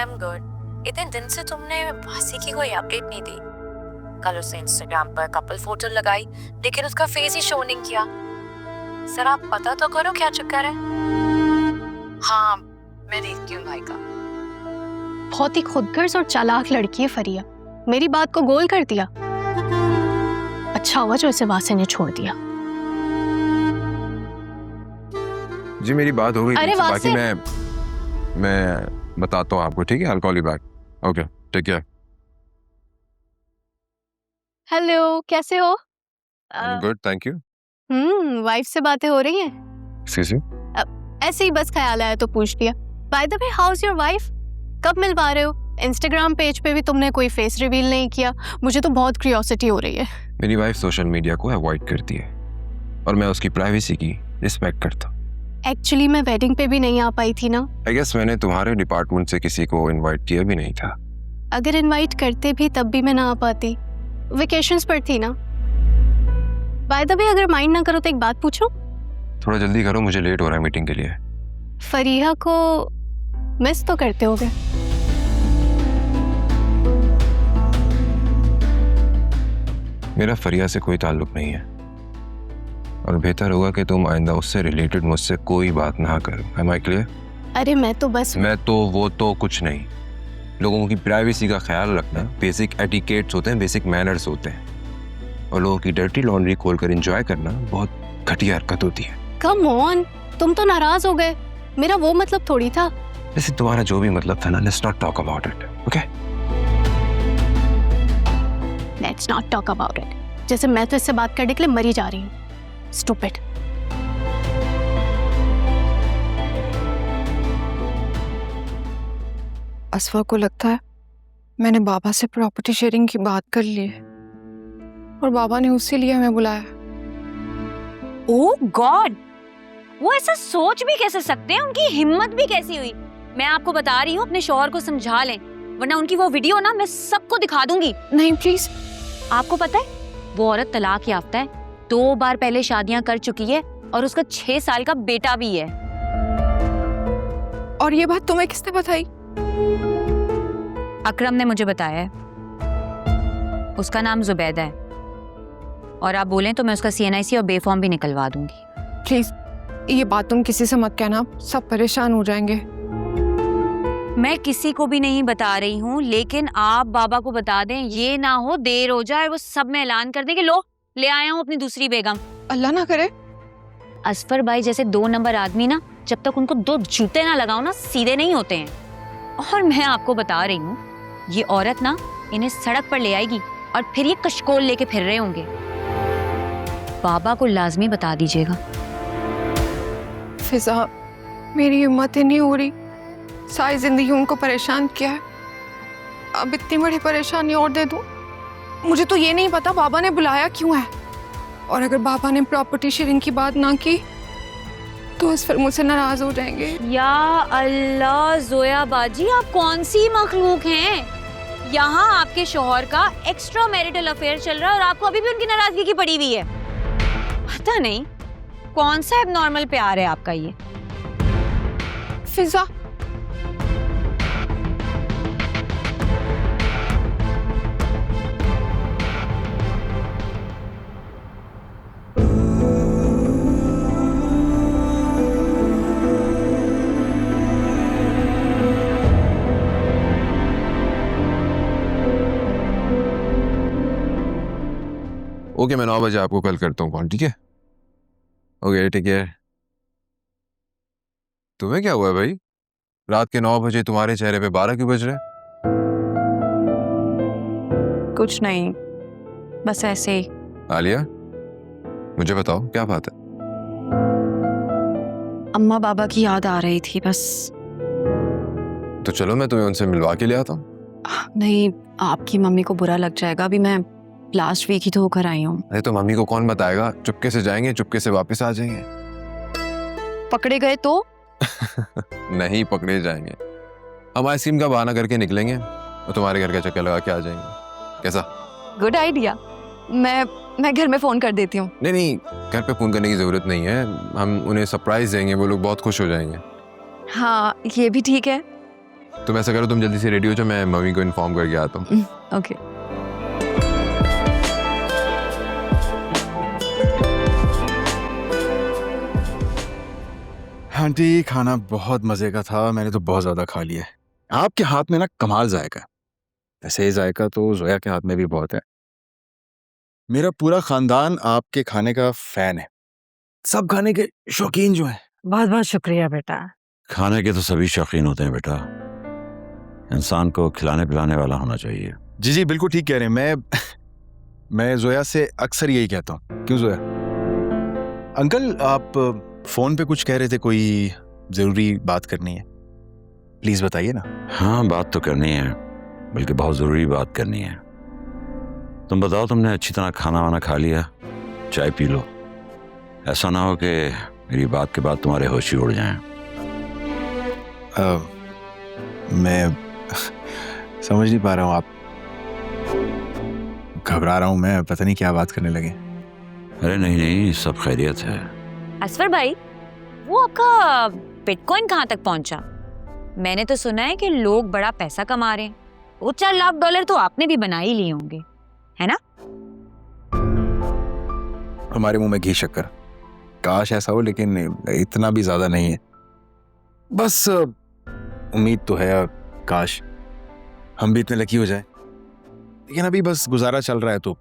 I am good. इतने दिन से तुमने भासी की कोई अपडेट नहीं दी। कल उसने इंस्टाग्राम पर कपल फोटो लगाई लेकिन उसका फेस ही शो नहीं किया। जरा पता तो करो क्या चक्कर है। हाँ मैं देखती हूँ भाई का। बहुत ही खुदगर्ज और चालाक लड़की है फरिया, मेरी बात को गोल कर दिया। अच्छा हुआ जो इसे वासे ने छोड़ दिया। जी मेरी बात हो गई। अरे बाकी मैं बताता हूँ आपको, ठीक है? I'll call you back. Okay, take care. Hello, कैसे हो? I'm good, thank you. Wife से बातें हो रही हैं? Excuse you? ऐसे ही बस ख्याल आया तो पूछ लिया। By the way, how is your wife? कब मिलवा रहे हो? इंस्टाग्राम पेज पे भी तुमने कोई फेस रिवील नहीं किया। मुझे तो बहुत क्यूरियोसिटी हो रही है। मेरी वाइफ सोशल मीडिया को अवॉइड करती है और मैं उसकी प्राइवेसी की रिस्पेक्ट करता हूँ। एक्चुअली मैं वेडिंग पे भी नहीं आ पाई थी ना। आई गेस मैंने तुम्हारे डिपार्टमेंट से किसी को इनवाइट किया भी नहीं था। अगर इनवाइट करते भी तब भी मैं ना आ पाती, वेकेशंस पर थी ना। बाय द वे, अगर माइंड ना करो तो एक बात पूछूं? थोड़ा जल्दी करो, मुझे लेट हो रहा है मीटिंग के लिए। फरीहा को मिस तो करते होगे? मेरा फरिया से कोई ताल्लुक नहीं है और बेहतर होगा कि तुम आइंदा उससे रिलेटेड मुझसे कोई बात ना करो। Am I clear? अरे मैं तो बस वो तो कुछ नहीं। लोगों की प्राइवेसी का ख्याल रखना बेसिक एटिकेट्स होते हैं, बेसिक मैनर्स होते हैं, और लोगों की डर्टी लॉन्ड्री खोलकर एंजॉय करना बहुत घटिया हरकत होती है। कम ऑन, तुम तो नाराज हो गए। मेरा वो मतलब थोड़ी था। जैसे तुम्हारा जो भी मतलब था ना, let's not talk about it, okay? Let's not talk about it. जैसे मैं तो इससे बात करने के लिए मरी जा रही हूँ। स्टूपिड। असफा को लगता है मैंने बाबा से प्रॉपर्टी शेयरिंग की बात कर ली है और बाबा ने उसी लिए हमें बुलाया। ओह गॉड, वो ऐसा सोच भी कैसे सकते हैं? उनकी हिम्मत भी कैसी हुई? मैं आपको बता रही हूँ, अपने शौहर को समझा लें, वरना उनकी वो वीडियो ना मैं सबको दिखा दूंगी। नहीं प्लीज। आपको पता है वो औरत तलाक याफ्ता है, 2 बार पहले शादियां कर चुकी है और उसका 6 साल का बेटा भी है। और ये बात तुम्हें किसने बताई? अकरम ने मुझे बताया है। उसका नाम जुबैदा है और आप बोलें तो मैं उसका CNIC और बेफॉर्म भी निकलवा दूंगी। प्लीज ये बात तुम किसी से मत कहना, सब परेशान हो जाएंगे। मैं किसी को भी नहीं बता रही हूँ, लेकिन आप बाबा को बता दें, ये ना हो देर हो जाए वो सब में ऐलान कर दें कि लो ले आया हूँ अपनी दूसरी बेगम। अल्लाह ना करे। असफर भाई जैसे 2 नंबर आदमी ना, जब तक उनको 2 जूते ना लगाओ ना, सीधे नहीं होते हैं। और मैं आपको बता रही हूँ, ये औरत ना इन्हें सड़क पर ले आएगी और फिर ये कशकोल लेके फिर रहे होंगे। बाबा को लाजमी बता दीजिएगा। फिजा, मेरी हिम्मत ही नहीं हो रही। सारी जिंदगी उनको परेशान किया है, अब इतनी बड़ी परेशानी और दे दूं? मुझे तो ये नहीं पता बाबा ने बुलाया क्यों है, और अगर बाबा ने प्रॉपर्टी शेयरिंग की बात ना की तो इस फिर मुझसे नाराज हो जाएंगे। या अल्लाह, जोया बाजी आप कौन सी मखलूक हैं? यहाँ आपके शौहर का एक्स्ट्रा मैरिटल अफेयर चल रहा है और आपको अभी भी उनकी नाराजगी की पड़ी हुई है। पता नहीं कौन सा एबनॉर्मल प्यार है आपका ये। फिजा, ओके, मैं 9 बजे आपको कल करता हूँ कॉल, ठीक है? Okay, take care. तुम्हें क्या हुआ है भाई? रात के 9 बजे तुम्हारे चेहरे पे 12 क्यों बज रहे? कुछ नहीं, बस ऐसे ही। आलिया, मुझे बताओ क्या बात है? अम्मा बाबा की याद आ रही थी बस। तो चलो मैं तुम्हें उनसे मिलवा के ले आता हूँ। नहीं, आपकी मम्मी को बुरा लग जाएगा। अभी मैं लास्ट वीक ही तो होकर आई हूँ। अरे तो मम्मी को कौन बताएगा? चुपके से जाएंगे, चुपके से वापस आ जाएंगे। पकड़े गए तो? नहीं पकड़े जाएंगे, हम आइसक्रीम का बहाना करके निकलेंगे और तुम्हारे घर का चक्कर लगा के आ जाएंगे। कैसा? Good idea. मैं घर में फोन कर देती हूँ। नहीं नहीं, घर पे फोन करने की जरूरत नहीं है, हम उन्हें सरप्राइज देंगे, वो लोग बहुत खुश हो जाएंगे। हाँ ये भी ठीक है। तुम ऐसा करो, तुम जल्दी से रेडी हो जाओ, मैं मम्मी को इन्फॉर्म करके आता हूँ। ओके। आंटी खाना बहुत मजे का था, मैंने तो बहुत ज्यादा खा लिया है। आपके हाथ में ना कमाल जायका है। ऐसे ही जायका तो जोया के हाथ में भी बहुत है। मेरा पूरा खानदान आपके खाने का फैन है, सब खाने के शौकीन जो हैं। बहुत बहुत शुक्रिया बेटा। खाने के तो सभी शौकीन होते हैं बेटा, इंसान को खिलाने पिलाने वाला होना चाहिए। जी जी बिल्कुल ठीक कह रहे हैं। मैं जोया से अक्सर यही कहता हूँ। क्यों जोया? अंकल आप फोन पे कुछ कह रहे थे, कोई जरूरी बात करनी है, प्लीज बताइए ना। हाँ बात तो करनी है, बल्कि बहुत जरूरी बात करनी है। तुम बताओ, तुमने अच्छी तरह खाना वाना खा लिया, चाय पी लो, ऐसा ना हो कि मेरी बात के बाद तुम्हारे होश ही उड़ जाएं। मैं समझ नहीं पा रहा हूँ, आप घबरा रहा हूँ मैं, पता नहीं क्या बात करने लगे। अरे नहीं नहीं, सब खैरियत है। असफर भाई, वो आपका बिटकॉइन कहाँ तक पहुंचा? मैंने तो सुना है कि लोग बड़ा पैसा कमा रहे हैं। वो $4 लाख तो आपने भी बना ही लिए होंगे, है ना? हमारे मुंह में घी शक्कर, काश ऐसा हो, लेकिन इतना भी ज्यादा नहीं है। बस उम्मीद तो है, काश हम भी इतने लकी हो जाए, लेकिन अभी बस गुजारा चल रहा है तो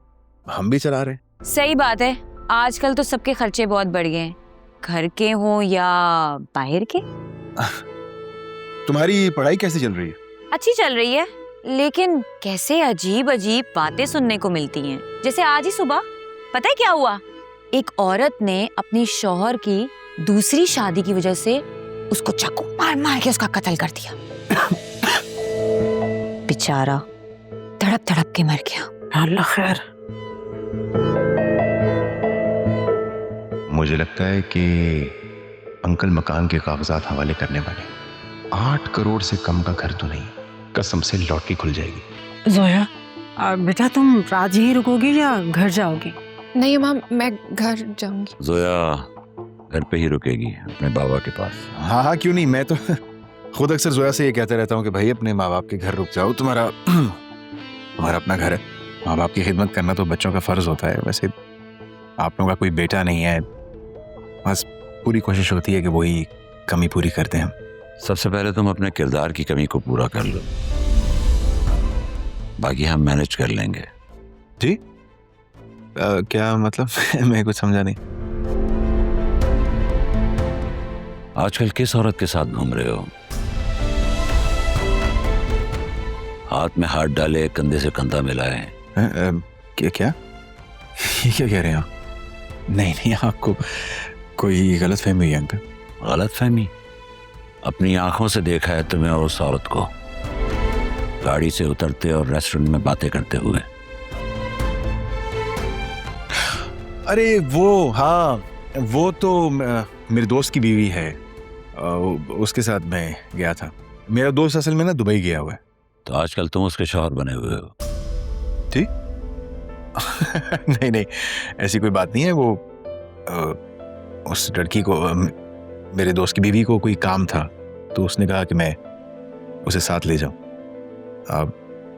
हम भी चला रहे हैं। सही बात है, आजकल तो सबके खर्चे बहुत बढ़ गए हैं, घर के हों या बाहर के। तुम्हारी पढ़ाई कैसी चल रही है? अच्छी चल रही है, लेकिन कैसे अजीब अजीब बातें सुनने को मिलती हैं। जैसे आज ही सुबह पता है क्या हुआ? एक औरत ने अपनी शौहर की दूसरी शादी की वजह से उसको चाकू मार मार के उसका कत्ल कर दिया। बेचारा तड़प तड़प के मर गया। अल्लाह खैर। मुझे लगता है कि अंकल मकान के कागजात हवाले करने वाले। 8 करोड़ से कम का घर तो नहीं, कसम से लॉटरी खुल जाएगी। जोया बेटा, तुम रात ही रुकोगी या घर जाओगी? नहीं माम, मैं घर जाऊंगी। जोया घर पे ही रुकेगी, अपने बाबा के पास। हाँ हाँ क्यों नहीं, मैं तो खुद अक्सर जोया से ये कहता रहता हूँ कि भाई अपने माँ बाप के घर रुक जाओ, तुम्हारा अपना घर है। माँ बाप की खिदमत करना तो बच्चों का फर्ज होता है। वैसे आप लोगों का कोई बेटा नहीं है, बस पूरी कोशिश होती है कि वही कमी पूरी करते हैं हम। सबसे पहले तुम अपने किरदार की कमी को पूरा कर लो, बाकी हम मैनेज कर लेंगे। जी क्या मतलब? मैं कुछ समझा नहीं। आजकल किस औरत के साथ घूम रहे हो? हाथ में हाथ डाले, कंधे से कंधा मिलाए। क्या ये क्या कह रहे हैं आप? नहीं नहीं, आपको कोई गलत फहमी हुई अंकल। गलत फहमी? अपनी आंखों से देखा है तुम्हें और उस औरत को गाड़ी से उतरते और रेस्टोरेंट में बातें करते हुए। अरे वो, हाँ वो तो मेरे दोस्त की बीवी है, उसके साथ मैं गया था। मेरा दोस्त असल में ना दुबई गया हुआ है। तो आजकल तुम उसके शौहर बने हुए हो। ठीक नहीं नहीं, ऐसी कोई बात नहीं है। वो उस लड़की को, मेरे दोस्त की बीवी को कोई काम था, तो उसने कहा कि मैं उसे साथ ले जाऊं। अब